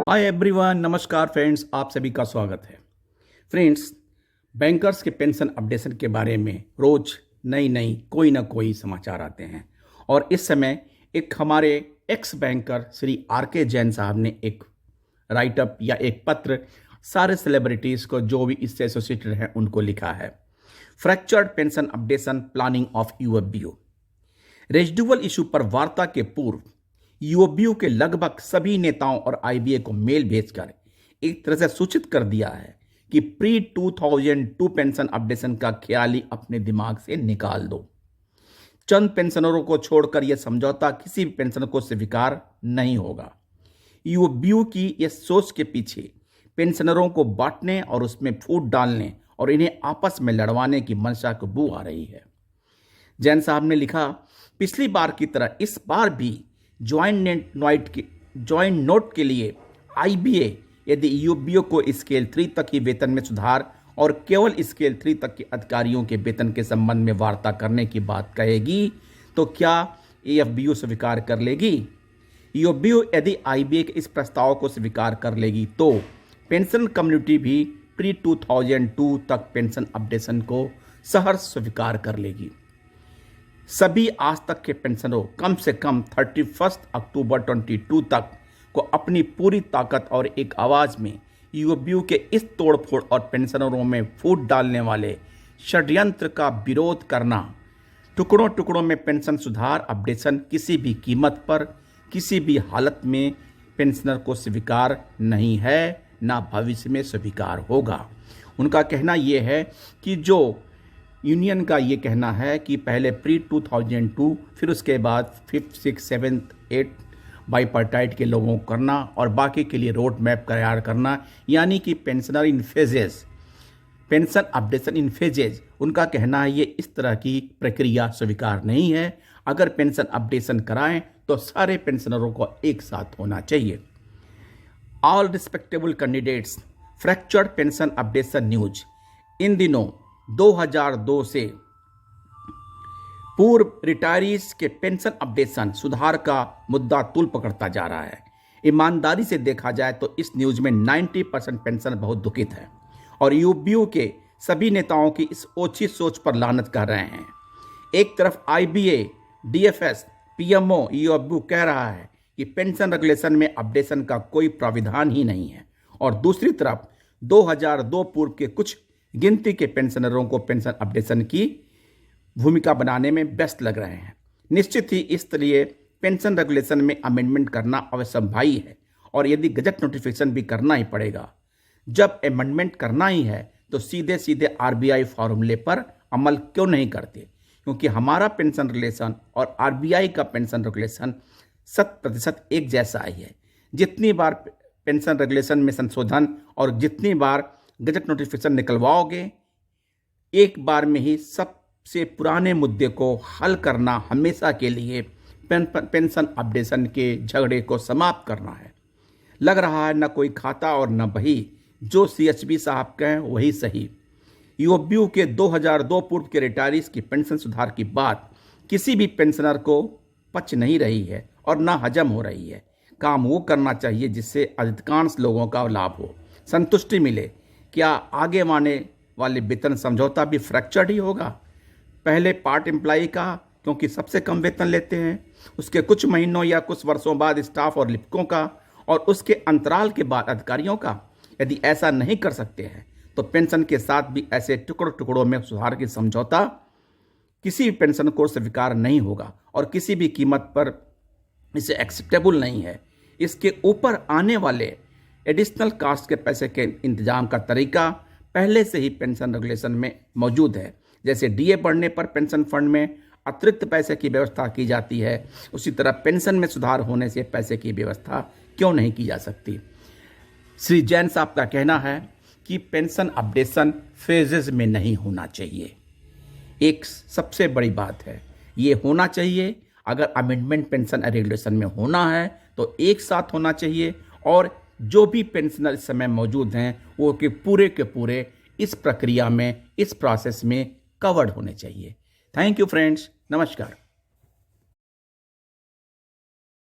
Hi everyone, नमस्कार friends, आप सभी का स्वागत है। फ्रेंड्स, बैंकर्स के पेंशन अपडेशन के बारे में रोज नई कोई ना कोई समाचार आते हैं और इस समय एक हमारे एक्स बैंकर श्री आर के जैन साहब ने एक राइटअप या एक पत्र सारे सेलिब्रिटीज को जो भी इससे एसोसिएटेड हैं उनको लिखा है। Fractured pension updation planning of UFBO. Residual issue पर वार्ता के पूर्व यूओबीओ के लगभग सभी नेताओं और आईबीए को मेल भेजकर एक तरह से सूचित कर दिया है कि प्री 2002 पेंशन अपडेशन का ख्याल ही अपने दिमाग से निकाल दो। चंद पेंशनरों को छोड़कर यह समझौता किसी भी पेंशनर को स्वीकार नहीं होगा। यूओबीओ की यह सोच के पीछे पेंशनरों को बांटने और उसमें फूट डालने और इन्हें आपस में लड़वाने की मंशा को बू आ रही है। जैन साहब ने लिखा, पिछली बार की तरह इस बार भी ज्वाइंट नोट के लिए आईबीए यदि यूओबीओ को स्केल 3 तक ही वेतन में सुधार और केवल स्केल 3 तक के अधिकारियों के वेतन के संबंध में वार्ता करने की बात कहेगी तो क्या एएफबीओ स्वीकार कर लेगी? यूओबीओ यदि आईबीए के इस प्रस्ताव को स्वीकार कर लेगी तो पेंशन कम्युनिटी भी प्री 2002 तक पेंशन अपडेशन को सहर्ष स्वीकार कर लेगी। सभी आज तक के पेंशनरों कम से कम 31 अक्टूबर 22 तक को अपनी पूरी ताकत और एक आवाज में यूओबीओ के इस तोड़फोड़ और पेंशनरों में फूट डालने वाले षड्यंत्र का विरोध करना। टुकड़ों टुकड़ों में पेंशन सुधार अपडेशन किसी भी कीमत पर किसी भी हालत में पेंशनर को स्वीकार नहीं है, ना भविष्य में स्वीकार होगा। उनका कहना यह है कि जो यूनियन का ये कहना है कि पहले प्री 2002 फिर उसके बाद 5th 6th 7th 8th बाईपार्टाइट के लोगों को करना और बाकी के लिए रोड मैप तैयार करना, यानी कि pensioner in phases, pension updation in phases. उनका कहना है ये इस तरह की प्रक्रिया स्वीकार नहीं है। अगर पेंशन अपडेशन कराएं तो सारे पेंशनरों को एक साथ होना चाहिए। All respectable candidates, fractured pension updation news. इन दिनों 2002 से पूर्व रिटायरीज के पेंशन अपडेशन सुधार का मुद्दा तूल पकड़ता जा रहा है। ईमानदारी से देखा जाए तो इस न्यूज में 90% पेंशन बहुत दुखित है और यूओबीओ के सभी नेताओं की इस ओछी सोच पर लानत कर रहे हैं। एक तरफ आईबीए, डीएफएस, पीएमओ, यूओबीओ कह रहा है कि पेंशन रेगुलेशन में अपडेशन का कोई प्राविधान ही नहीं है और दूसरी तरफ 2002 पूर्व के कुछ गिनती के पेंशनरों को पेंशन अपडेशन की भूमिका बनाने में व्यस्त लग रहे हैं। निश्चित ही इसलिए पेंशन रेगुलेशन में अमेंडमेंट करना अवश्यंभावी है और यदि गजट नोटिफिकेशन भी करना ही पड़ेगा। जब अमेंडमेंट करना ही है तो सीधे सीधे आरबीआई फॉर्मूले पर अमल क्यों नहीं करते, क्योंकि हमारा पेंशन रेगुलेशन और आरबीआई का पेंशन रेगुलेशन 100% एक जैसा ही है। जितनी बार पेंशन रेगुलेशन में संशोधन और जितनी बार गजट नोटिफिकेशन निकलवाओगे, एक बार में ही सबसे पुराने मुद्दे को हल करना, हमेशा के लिए पेंशन अपडेशन के झगड़े को समाप्त करना है। लग रहा है न कोई खाता और न बही, जो सीएचबी साहब कहें वही सही। यूओबीओ के 2002 पूर्व के रिटायरीज की पेंशन सुधार की बात किसी भी पेंशनर को पच नहीं रही है और न हजम हो रही है। काम वो करना चाहिए जिससे अधिकांश लोगों का लाभ हो, संतुष्टि मिले। क्या आगे आने वाले वेतन समझौता भी फ्रैक्चर्ड ही होगा? पहले पार्ट एम्प्लॉई का, क्योंकि सबसे कम वेतन लेते हैं, उसके कुछ महीनों या कुछ वर्षों बाद स्टाफ और लिपिकों का और उसके अंतराल के बाद अधिकारियों का। यदि ऐसा नहीं कर सकते हैं तो पेंशन के साथ भी ऐसे टुकड़ों में सुधार की समझौता किसी भी पेंशन को स्वीकार नहीं होगा और किसी भी कीमत पर इसे एक्सेप्टेबल नहीं है। इसके ऊपर आने वाले एडिशनल कास्ट के पैसे के इंतजाम का तरीका पहले से ही पेंशन रेगुलेशन में मौजूद है। जैसे डीए बढ़ने पर पेंशन फंड में अतिरिक्त पैसे की व्यवस्था की जाती है, उसी तरह पेंशन में सुधार होने से पैसे की व्यवस्था क्यों नहीं की जा सकती? श्री जैन साहब का कहना है कि पेंशन अपडेशन फेजेस में नहीं होना चाहिए। एक सबसे बड़ी बात है, ये होना चाहिए। अगर अमेंडमेंट पेंशन रेगुलेशन में होना है तो एक साथ होना चाहिए और जो भी पेंशनर इस समय मौजूद हैं वो के पूरे इस प्रक्रिया में, इस प्रोसेस में कवर्ड होने चाहिए। थैंक यू फ्रेंड्स, नमस्कार।